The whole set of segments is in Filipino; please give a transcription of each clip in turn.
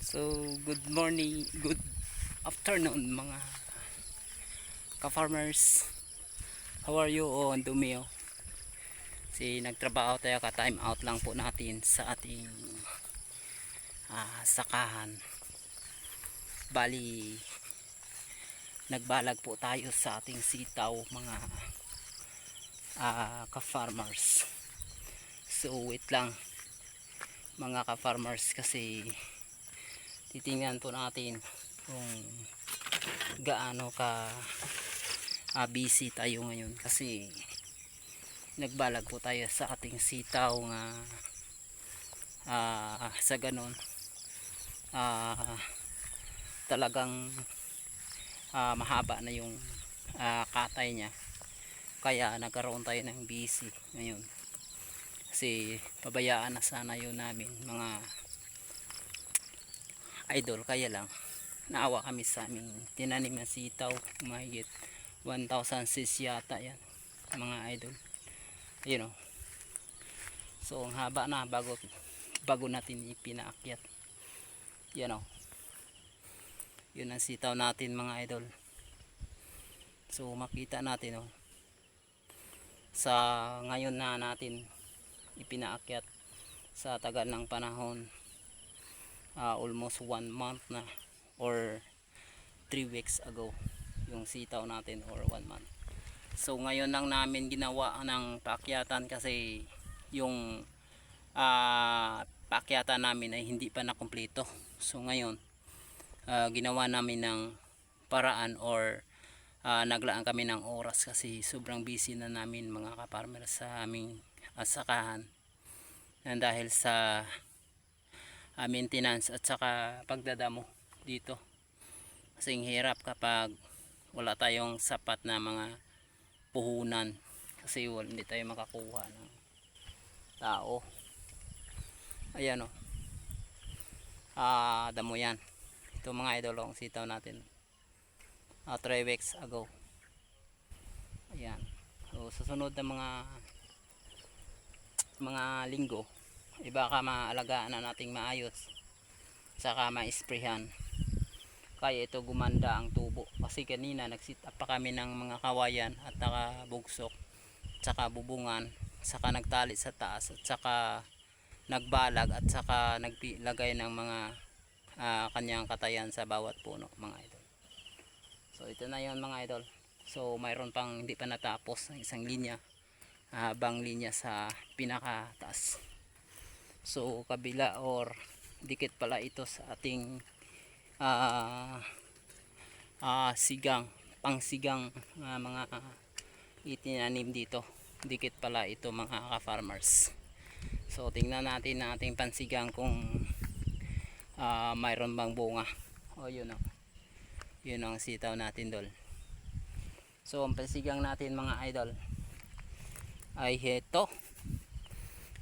So, good morning, good afternoon mga ka-farmers. How are you? Oh, ang dumi oh. Kasi nagtrabaho tayo, ka-time out lang po natin sa ating sakahan. Bali, nagbalag po tayo sa ating sitaw mga ka-farmers. So, wait lang mga ka-farmers kasi titingnan po natin kung gaano ka busy tayo ngayon kasi nagbalag po tayo sa ating sitaw nga sa ganon talagang mahaba na yung katay niya, kaya nagkaroon tayo ng busy ngayon kasi pabayaan na sana yun namin mga idol. Kaya lang naawa kami sa aming tinanim na sitaw, mahigit 1,000 yata yan mga idol, you know. So ang haba na bago natin ipinaakyat, you know. Yun ang sitaw natin mga idol. So makita natin oh, sa ngayon na natin ipinaakyat sa tagal ng panahon, almost 1 month na or 3 weeks ago yung sitaw natin, or 1 month. So ngayon lang namin ginawa ng paakyatan kasi yung paakyatan namin ay hindi pa nakumpleto. So ngayon ginawa namin ng paraan, or naglaan kami ng oras kasi sobrang busy na namin mga ka-farmer sa aming sakahan, dahil sa maintenance at saka pagdadamo dito. Kasi hirap kapag wala tayong sapat na mga puhunan, kasi hindi tayo makakuha ng tao. Ayan o, damo yan. Ito mga idol, ang sitaw natin 3 weeks ago. Ayan. So susunod na mga linggo baka maalagaan na nating maayos, saka ma-sprayhan, kaya ito gumanda ang tubo. Kasi kanina nag-sit up pa kami ng mga kawayan at nakabugsok, saka bubungan, saka nagtali sa taas, at saka nagbalag, at saka naglagay ng mga kanyang katayan sa bawat puno mga idol. So ito na yon mga idol. So mayroon pang hindi pa natapos ng isang linya, habang linya sa pinakataas. So kabila or dikit pala ito sa ating pangsigang mga itinanim dito. Dikit pala ito mga ka-farmers. So tingnan natin na ating pansigang kung mayroon bang bunga. O yun o, yun ang sitaw natin dol. So ang pansigang natin mga idol ay heto,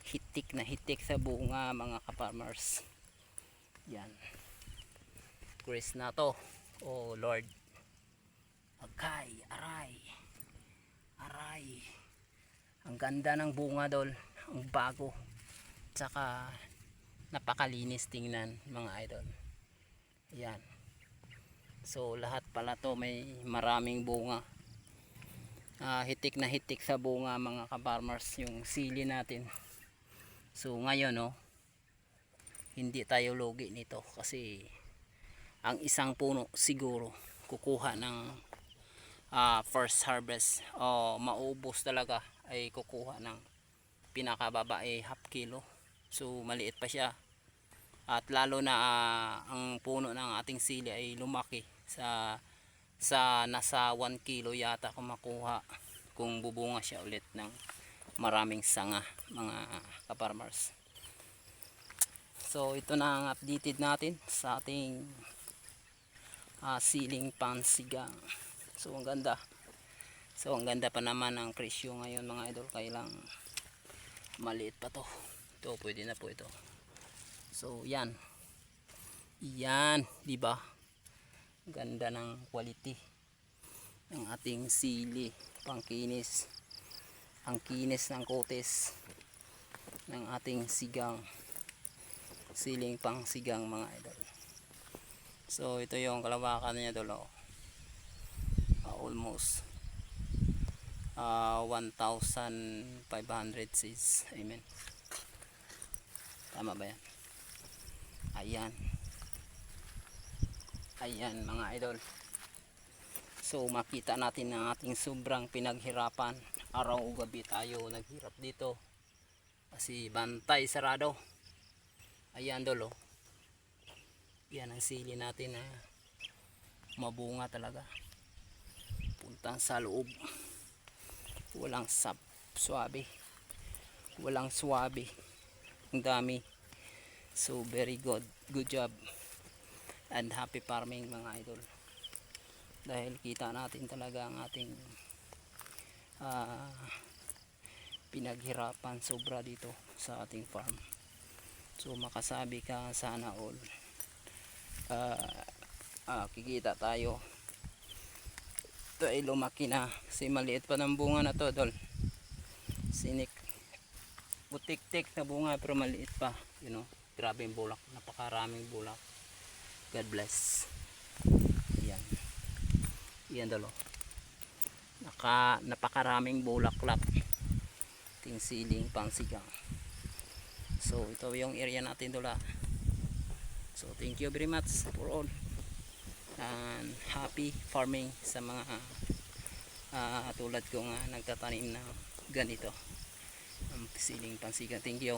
hitik na hitik sa bunga mga ka-farmers. Yan, Chris na to. Oh Lord, agay, aray, ang ganda ng bunga dol, ang bago, tsaka napakalinis tingnan mga idol. Yan, so lahat pala to may maraming bunga. Hitik na hitik sa bunga mga ka-farmers yung sili natin. So ngayon hindi tayo lugi nito kasi ang isang puno siguro kukuha ng first harvest o maubos talaga ay kukuha ng pinakababa ay half kilo. So maliit pa siya, at lalo na ang puno ng ating sili ay lumaki sa nasa 1 kilo yata kung makuha, kung bubunga siya ulit ng maraming sanga mga ka-farmers. So ito na ang updated natin sa ating siling pansigang. So ang ganda. So ang ganda pa naman ang presyo ngayon mga idol, kailang maliit pa to. Ito pwede na po ito. So yan, di ba? Ganda ng quality ng ating sili, pangkinis, ang kinis ng kotes ng ating sigang, siling pang sigang mga idol. So ito yung kalawakan niya dolo. Almost 1,500 seeds. Amen. Tama ba yan? Ayan. Ayan mga idol. So makita natin ang ating sobrang pinaghirapan. Araw o gabi tayo naghirap dito. Kasi bantay sarado. Ayan dolo. Yan ang sili natin na mabunga talaga. Puntang sa loob. Walang swabe. Walang swabe. Ang dami. So very good. Good job. And happy farming mga idol. Dahil kita natin talaga ang ating pinaghirapan sobra dito sa ating farm. So makasabi ka sana all kikita tayo. Ito ay lumaki na kasi maliit pa ng bunga na to dol. Sinik butik-tik na bunga pero maliit pa, you know. Grabe yung bulak, napakaraming bulak. God bless. Ayan. Ayan dolo. Napakaraming bulaklak. Ting siling pangsigang. So ito yung area natin dola. So thank you very much for all. And happy farming sa mga tulad ko nga nagtatanim na ganito. Ang siling pangsigang. Thank you.